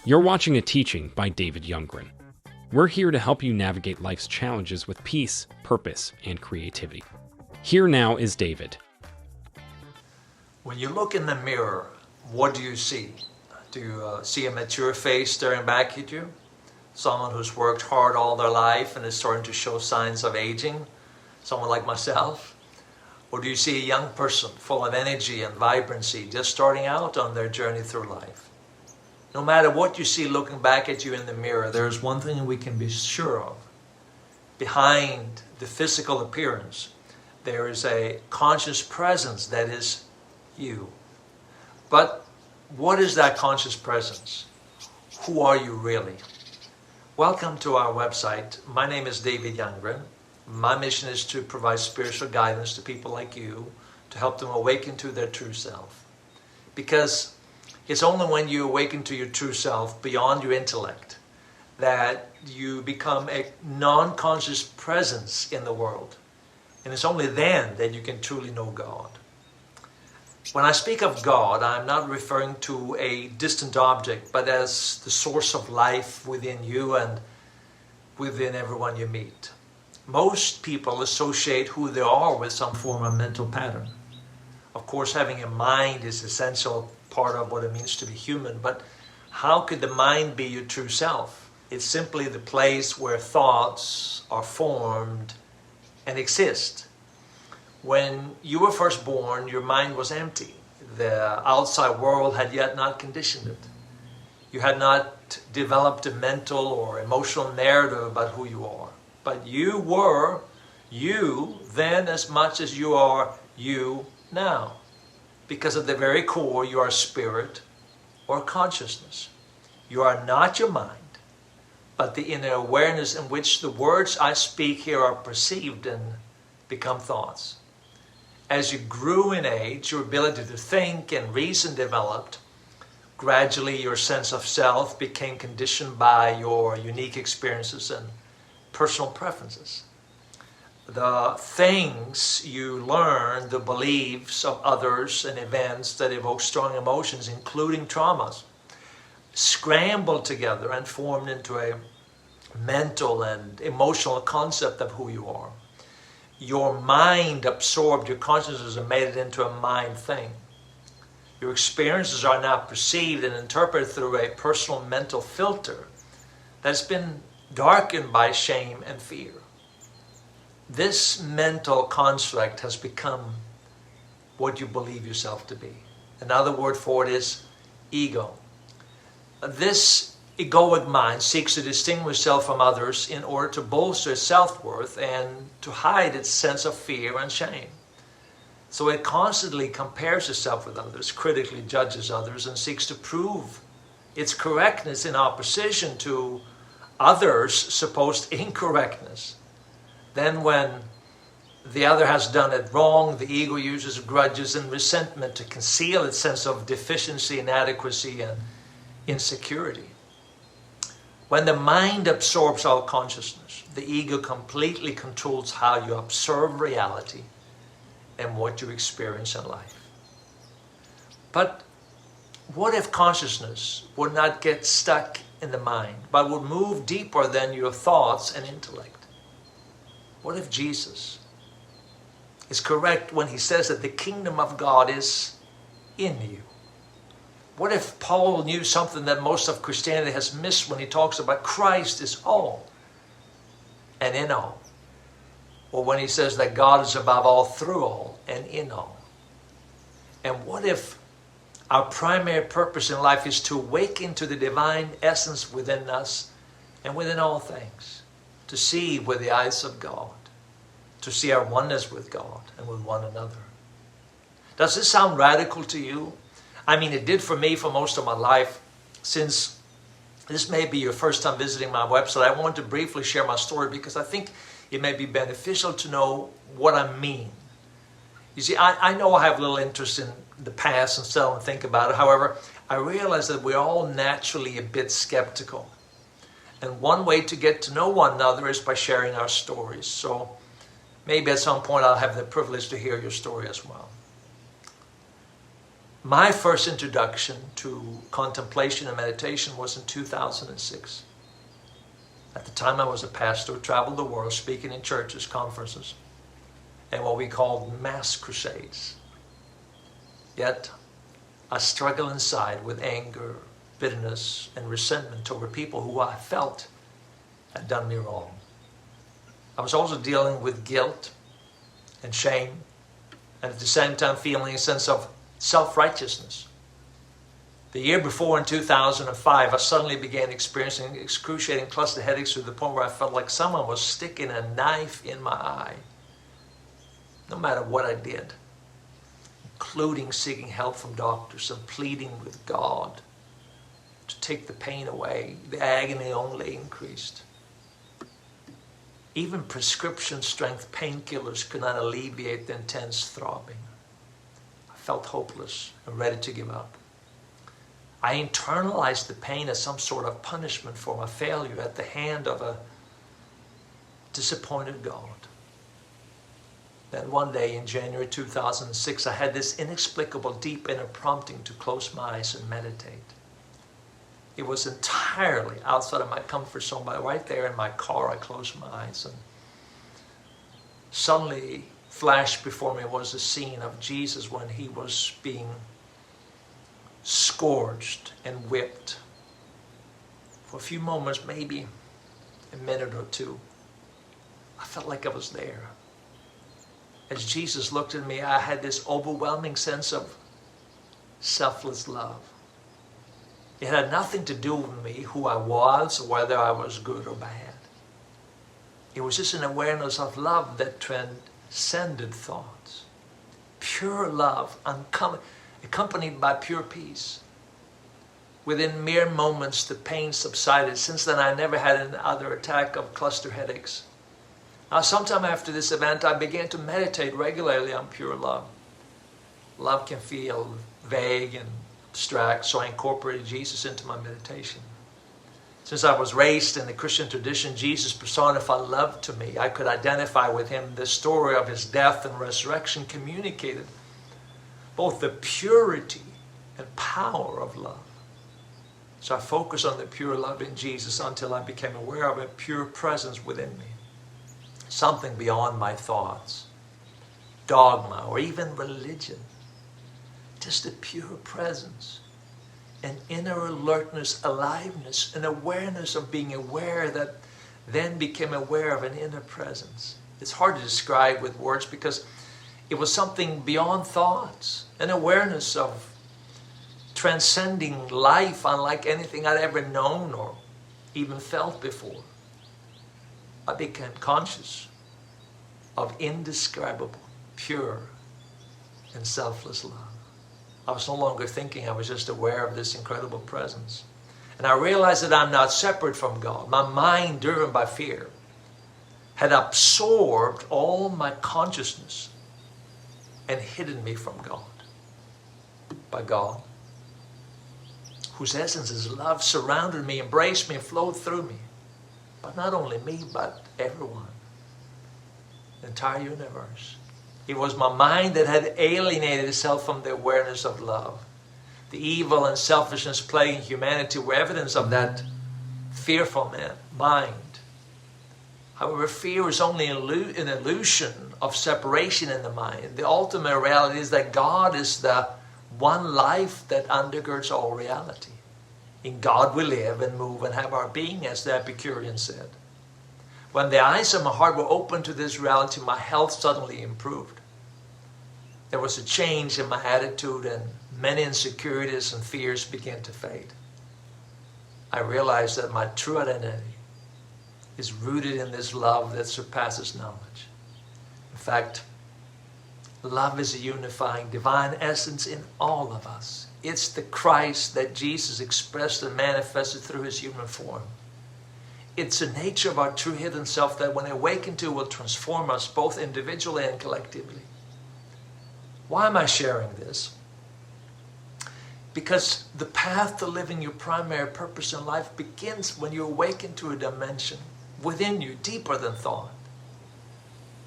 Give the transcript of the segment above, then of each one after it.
You're watching a teaching by David Youngren. We're here to help you navigate life's challenges with peace, purpose, and creativity. Here now is David. When you look in the mirror, what do you see? Do you see a mature face staring back at you? Someone who's worked hard all their life and is starting to show signs of aging? Someone like myself? Or do you see a young person full of energy and vibrancy just starting out on their journey through life? No matter what you see looking back at you in the mirror, there's one thing we can be sure of. Behind the physical appearance, there is a conscious presence that is you. But what is that conscious presence? Who are you really? Welcome to our website. My name is David Youngren. My mission is to provide spiritual guidance to people like you to help them awaken to their true self. Because it's only when you awaken to your true self beyond your intellect that you become a non-conscious presence in the world. And it's only then that you can truly know God. When I speak of God, I'm not referring to a distant object, but as the source of life within you and within everyone you meet. Most people associate who they are with some form of mental pattern. Of course, having a mind is essential part of what it means to be human, but how could the mind be your true self? It's simply the place where thoughts are formed and exist. When you were first born, your mind was empty. The outside world had yet not conditioned it. You had not developed a mental or emotional narrative about who you are. But you were you then as much as you are you now. Because at the very core, you are spirit or consciousness. You are not your mind, but the inner awareness in which the words I speak here are perceived and become thoughts. As you grew in age, your ability to think and reason developed. Gradually, your sense of self became conditioned by your unique experiences and personal preferences. The things you learn, the beliefs of others and events that evoke strong emotions, including traumas, scrambled together and formed into a mental and emotional concept of who you are. Your mind absorbed your consciousness and made it into a mind thing. Your experiences are now perceived and interpreted through a personal mental filter that's been darkened by shame and fear. This mental construct has become what you believe yourself to be. Another word for it is ego. This egoic mind seeks to distinguish itself from others in order to bolster its self-worth and to hide its sense of fear and shame. So it constantly compares itself with others, critically judges others, and seeks to prove its correctness in opposition to others' supposed incorrectness. Then when the other has done it wrong, the ego uses grudges and resentment to conceal its sense of deficiency, inadequacy, and insecurity. When the mind absorbs all consciousness, the ego completely controls how you observe reality and what you experience in life. But what if consciousness would not get stuck in the mind, but would move deeper than your thoughts and intellect? What if Jesus is correct when he says that the kingdom of God is in you? What if Paul knew something that most of Christianity has missed when he talks about Christ is all and in all? Or when he says that God is above all, through all, and in all? And what if our primary purpose in life is to awaken to the divine essence within us and within all things? To see with the eyes of God, to see our oneness with God and with one another. Does this sound radical to you? I mean, it did for me for most of my life. Since this may be your first time visiting my website, I want to briefly share my story because I think it may be beneficial to know what I mean. You see, I know I have little interest in the past and so and think about it. However, I realize that we're all naturally a bit skeptical. And one way to get to know one another is by sharing our stories. So maybe at some point I'll have the privilege to hear your story as well. My first introduction to contemplation and meditation was in 2006. At the time I was a pastor, traveled the world speaking in churches, conferences, and what we called mass crusades. Yet I struggle inside with anger, bitterness, and resentment over people who I felt had done me wrong. I was also dealing with guilt and shame, and at the same time feeling a sense of self-righteousness. The year before, in 2005, I suddenly began experiencing excruciating cluster headaches to the point where I felt like someone was sticking a knife in my eye. No matter what I did, including seeking help from doctors and pleading with God to take the pain away, the agony only increased. Even prescription strength painkillers could not alleviate the intense throbbing. I felt hopeless and ready to give up. I internalized the pain as some sort of punishment for my failure at the hand of a disappointed God. Then one day in January 2006, I had this inexplicable deep inner prompting to close my eyes and meditate. It was entirely outside of my comfort zone, but right there in my car I closed my eyes, and suddenly flashed before me was the scene of Jesus when he was being scourged and whipped. For a few moments, maybe a minute or two, I felt like I was there. As Jesus looked at me, I had this overwhelming sense of selfless love. It had nothing to do with me, who I was, or whether I was good or bad. It was just an awareness of love that transcended thoughts. Pure love, accompanied by pure peace. Within mere moments, the pain subsided. Since then, I never had another attack of cluster headaches. Now, sometime after this event, I began to meditate regularly on pure love. Love can feel vague and abstract, so I incorporated Jesus into my meditation. Since I was raised in the Christian tradition, Jesus personified love to me. I could identify with him. The story of his death and resurrection communicated both the purity and power of love. So I focused on the pure love in Jesus until I became aware of a pure presence within me. Something beyond my thoughts, dogma, or even religion. Just a pure presence, an inner alertness, aliveness, an awareness of being aware that then became aware of an inner presence. It's hard to describe with words because it was something beyond thoughts, an awareness of transcending life unlike anything I'd ever known or even felt before. I became conscious of indescribable, pure, and selfless love. I was no longer thinking, I was just aware of this incredible presence. And I realized that I'm not separate from God. My mind, driven by fear, had absorbed all my consciousness and hidden me from God. By God, whose essence is love, surrounded me, embraced me, and flowed through me. But not only me, but everyone. The entire universe. It was my mind that had alienated itself from the awareness of love. The evil and selfishness plaguing humanity were evidence of that fearful mind. However, fear is only an illusion of separation in the mind. The ultimate reality is that God is the one life that undergirds all reality. In God we live and move and have our being, as the Epicurean said. When the eyes of my heart were open to this reality, my health suddenly improved. There was a change in my attitude, and many insecurities and fears began to fade. I realized that my true identity is rooted in this love that surpasses knowledge. In fact, love is a unifying divine essence in all of us. It's the Christ that Jesus expressed and manifested through his human form. It's the nature of our true hidden self that when awakened to will transform us both individually and collectively. Why am I sharing this? Because the path to living your primary purpose in life begins when you awaken to a dimension within you, deeper than thought.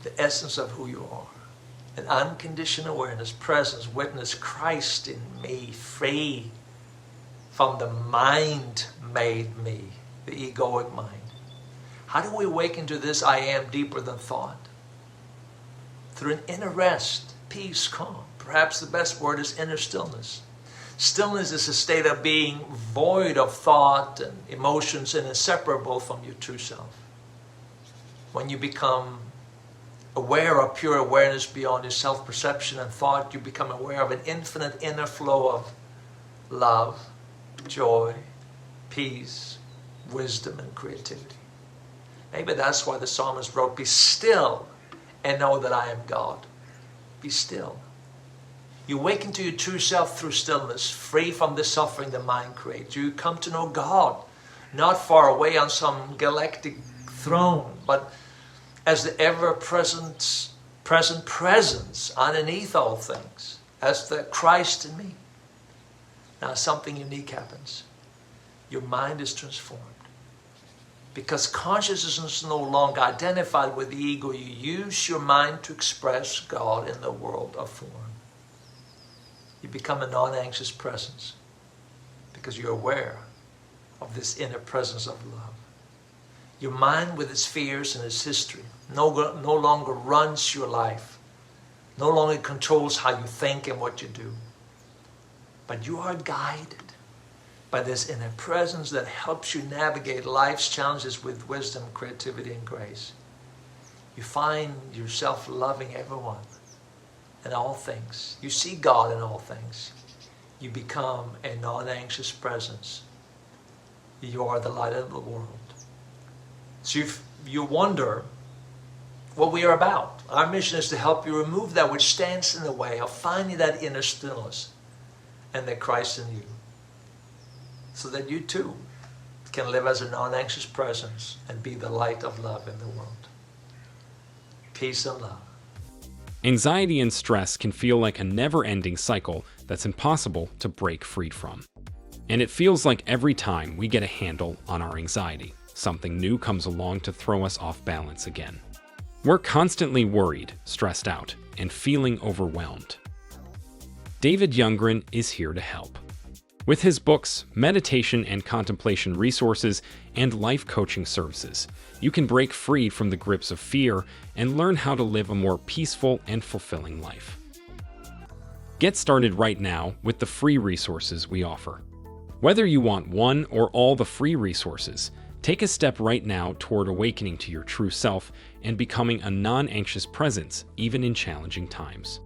The essence of who you are. an unconditioned awareness, presence, witness Christ in me, free from the mind-made me, the egoic mind. How do we awaken to this I am deeper than thought? Through an inner rest, peace, calm. Perhaps the best word is inner stillness. Stillness is a state of being void of thought and emotions and inseparable from your true self. When you become aware of pure awareness beyond your self-perception and thought, you become aware of an infinite inner flow of love, joy, peace, wisdom, and creativity. Maybe that's why the psalmist wrote, "Be still and know that I am God." Be still. You awaken to your true self through stillness, free from the suffering the mind creates. You come to know God, not far away on some galactic throne, but as the ever-present presence underneath all things, as the Christ in me. Now something unique happens. Your mind is transformed. Because consciousness is no longer identified with the ego, you use your mind to express God in the world of form. You become a non-anxious presence because you're aware of this inner presence of love. Your mind with its fears and its history no longer runs your life, no longer controls how you think and what you do. But you are guided by this inner presence that helps you navigate life's challenges with wisdom, creativity, and grace. You find yourself loving everyone and all things. You see God in all things. You become a non-anxious presence. You are the light of the world. So you wonder what we are about. Our mission is to help you remove that which stands in the way of finding that inner stillness and the Christ in you, so that you too can live as a non-anxious presence and be the light of love in the world. Peace and love. Anxiety and stress can feel like a never-ending cycle that's impossible to break free from. And it feels like every time we get a handle on our anxiety, something new comes along to throw us off balance again. We're constantly worried, stressed out, and feeling overwhelmed. David Youngren is here to help. With his books, meditation and contemplation resources, and life coaching services, you can break free from the grips of fear and learn how to live a more peaceful and fulfilling life. Get started right now with the free resources we offer. Whether you want one or all the free resources, take a step right now toward awakening to your true self and becoming a non-anxious presence even in challenging times.